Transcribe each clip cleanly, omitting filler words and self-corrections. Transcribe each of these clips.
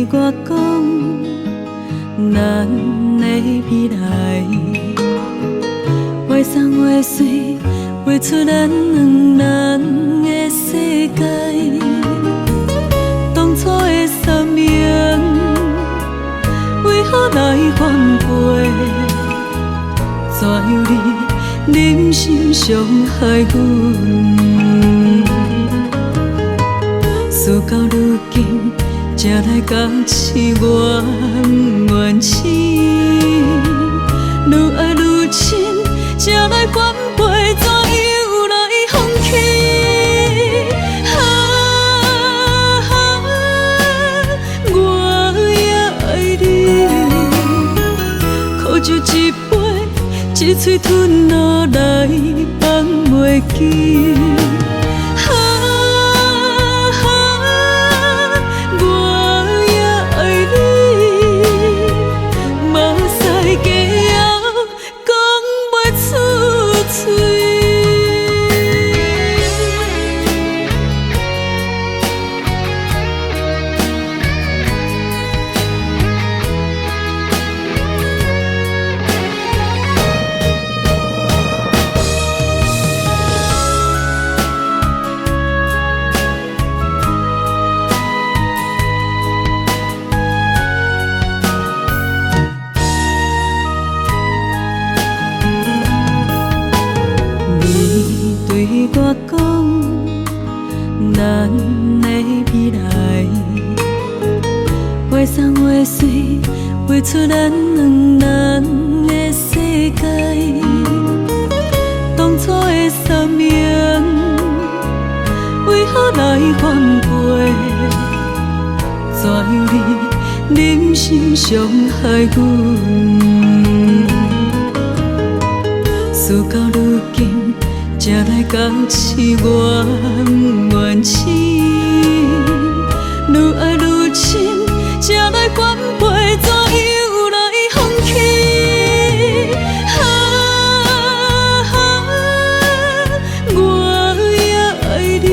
对我讲，咱的未来，话送话碎，画出咱两人的世界。当初的三明，为何来反背？怎样你忍心伤害阮？事到如今，才来觉醒我不愿醒，愈爱愈深，才来反背，怎样来放弃？我也爱你，苦酒一杯，一嘴吞落来，放袂记。对我讲，咱的未来，话送话碎，画出咱两人的世界。当初的三明，为何来反背？怎样你忍心伤害阮？事到如今，才来觉醒我不愿醒，愈爱愈深，才来反背，怎样来放弃？我也爱你，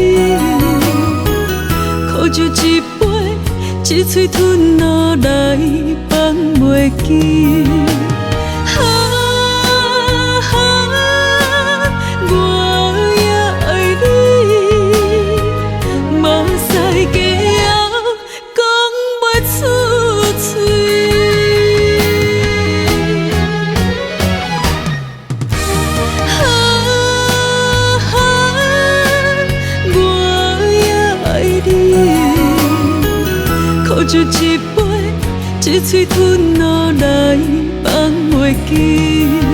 苦酒一杯，一嘴吞落来，放袂记。苦酒一杯，一嘴吞落来，放袂记。